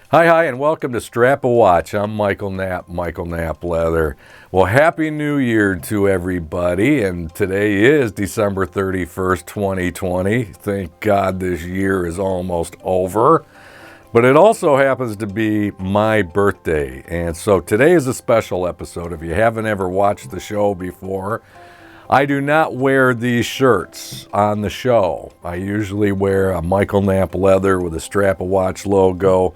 Hi, and welcome to Strap a Watch. I'm Michael Knapp Leather. Well, Happy New Year to everybody, and today is December 31st, 2020. Thank God this year is almost over. But it also happens to be my birthday, and so today is a special episode. If you haven't ever watched the show before, I do not wear these shirts on the show. I usually wear a Michael Knapp Leather with a Strap a Watch logo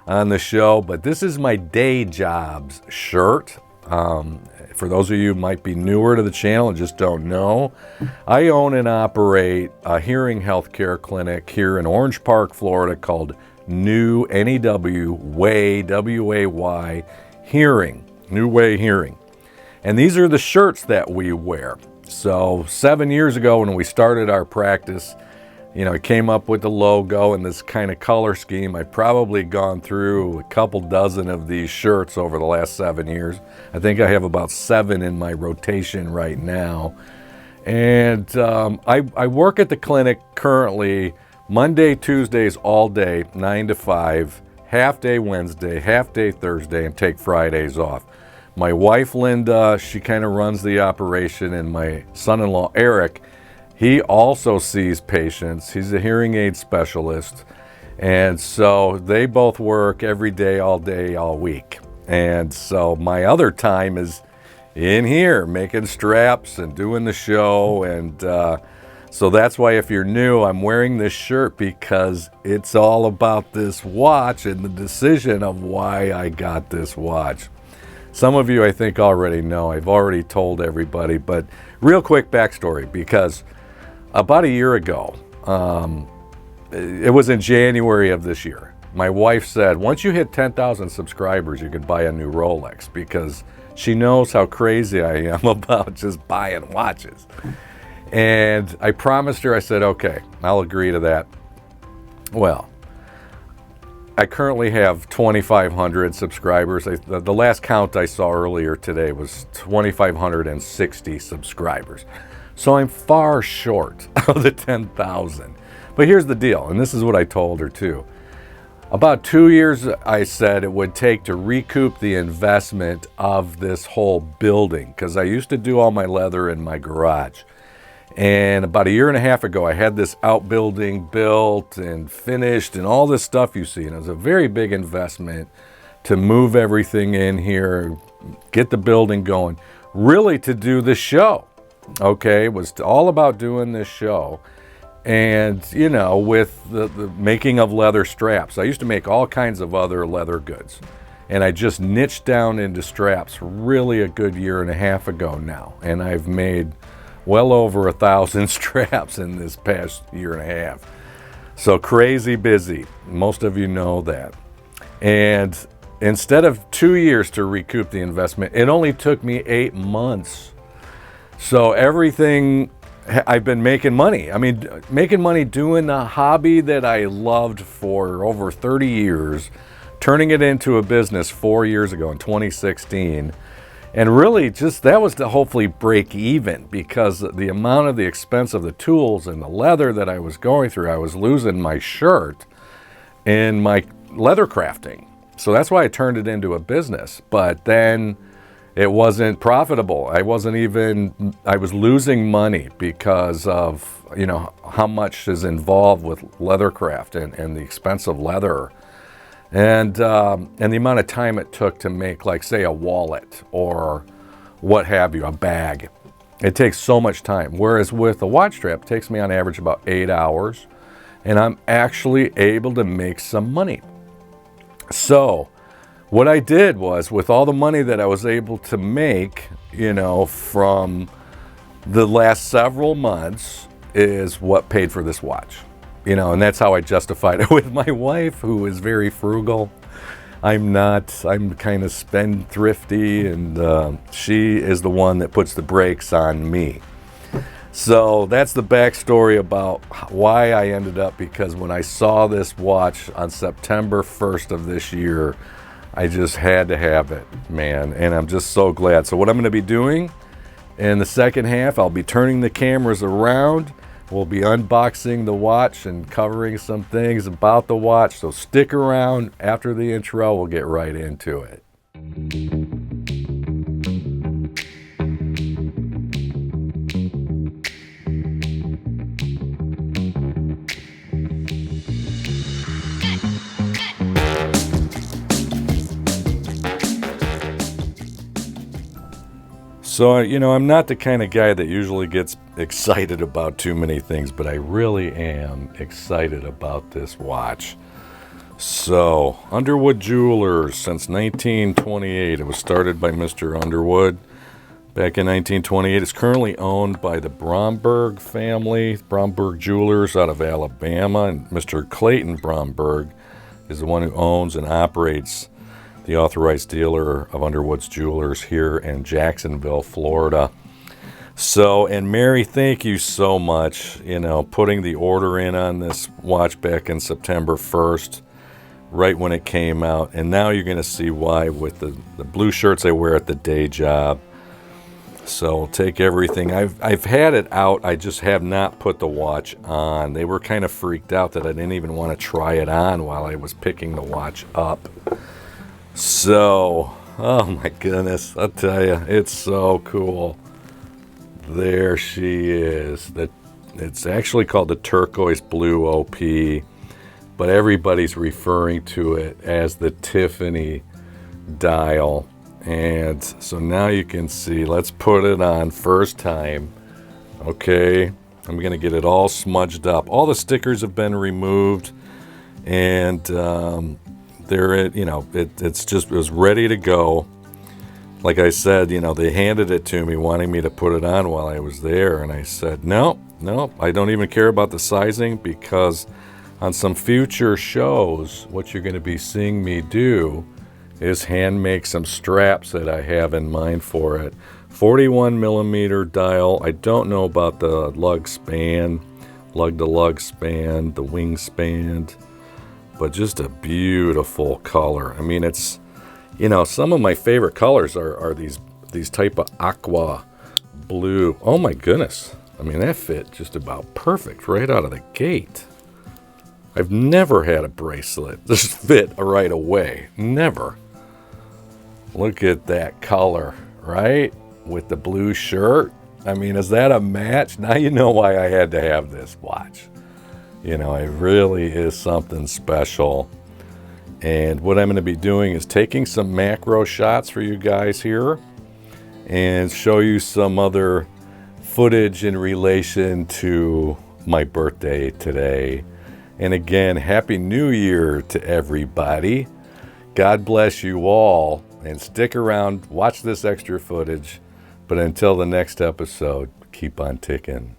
on the show, but this is my day job's shirt. For those of you who might be newer to the channel and just don't know, I own and operate a hearing healthcare clinic here in Orange Park, Florida called New N-E-W Way, W-A-Y, Hearing, New Way Hearing. And these are the shirts that we wear. So 7 years ago when we started our practice, I came up with the logo and this kind of color scheme. I've probably gone through a couple dozen of these shirts over the last 7 years. I think I have about 7 in my rotation right now. And I work at the clinic currently Monday, Tuesdays, all day, 9 to 5, half day Wednesday, half day Thursday, and take Fridays off. My wife, Linda, she kind of runs the operation, and my son-in-law, Eric, he also sees patients. He's a hearing aid specialist. And so they both work every day, all week. And so my other time is in here making straps and doing the show. And so that's why if you're new, I'm wearing this shirt because it's all about this watch and the decision of why I got this watch. Some of you I think already know. I've already told everybody, but real quick backstory, because about a year ago, it was in January of this year, my wife said, once you hit 10,000 subscribers, you can buy a new Rolex, because she knows how crazy I am about just buying watches. And I promised her, I said, okay, I'll agree to that. Well, I currently have 2,500 subscribers. The last count I saw earlier today was 2,560 subscribers. So I'm far short of the 10,000. But here's the deal, and this is what I told her too. About 2 years, I said it would take to recoup the investment of this whole building, because I used to do all my leather in my garage. And about a year and a half ago, I had this outbuilding built and finished and all this stuff you see. And it was a very big investment to move everything in here, get the building going, really to do the show. Okay, it was all about doing this show. And, with the making of leather straps, I used to make all kinds of other leather goods. And I just niched down into straps really a good year and a half ago now. And I've made well over 1,000 straps in this past year and a half. So crazy busy. Most of you know that. And instead of 2 years to recoup the investment, it only took me 8 months. So everything, I've been making money. I mean, making money doing a hobby that I loved for over 30 years, turning it into a business 4 years ago in 2016. And really just that was to hopefully break even, because the amount of the expense of the tools and the leather that I was going through, I was losing my shirt in my leather crafting. So that's why I turned it into a business. But then it wasn't profitable. I was losing money because of, how much is involved with leathercraft and the expense of leather. And the amount of time it took to make, like, say, a wallet or what have you, a bag. It takes so much time. Whereas with a watch strap, it takes me on average about 8 hours. And I'm actually able to make some money. So what I did was, with all the money that I was able to make, from the last several months, is what paid for this watch. And that's how I justified it with my wife, who is very frugal. I'm not. I'm kind of spendthrifty, and she is the one that puts the brakes on me. So that's the backstory about why I ended up, because when I saw this watch on September 1st of this year, I just had to have it, man, and I'm just so glad. So what I'm going to be doing in the second half, I'll be turning the cameras around, We'll be unboxing the watch and covering some things about the watch, so stick around. After the intro, we'll get right into it. So, I'm not the kind of guy that usually gets excited about too many things, but I really am excited about this watch. So, Underwood Jewelers, since 1928. It was started by Mr. Underwood back in 1928. It's currently owned by the Bromberg family, Bromberg Jewelers out of Alabama. And Mr. Clayton Bromberg is the one who owns and operates the authorized dealer of Underwood's Jewelers here in Jacksonville, Florida. So, and Mary, thank you so much, putting the order in on this watch back in September 1st, right when it came out. And now you're going to see why with the blue shirts I wear at the day job. So we'll take everything. I've had it out. I just have not put the watch on. They were kind of freaked out that I didn't even want to try it on while I was picking the watch up. So, oh my goodness, I'll tell you, it's so cool. There she is. It's actually called the Turquoise Blue OP, but everybody's referring to it as the Tiffany dial. And so now you can see, let's put it on first time. Okay, I'm going to get it all smudged up. All the stickers have been removed, and it was ready to go. Like I said, they handed it to me wanting me to put it on while I was there, and I said, no, I don't even care about the sizing, because on some future shows, what you're going to be seeing me do is hand make some straps that I have in mind for it. 41 millimeter dial. I don't know about the lug to lug span, the wing span, but just a beautiful color. I mean, it's, some of my favorite colors are these type of aqua blue. Oh my goodness. I mean, that fit just about perfect right out of the gate. I've never had a bracelet just fit right away. Never. Look at that color, right? With the blue shirt. I mean, is that a match? Now you know why I had to have this watch. It really is something special. And what I'm going to be doing is taking some macro shots for you guys here and show you some other footage in relation to my birthday today. And again, Happy New Year to everybody. God bless you all, and stick around, watch this extra footage. But until the next episode, keep on ticking.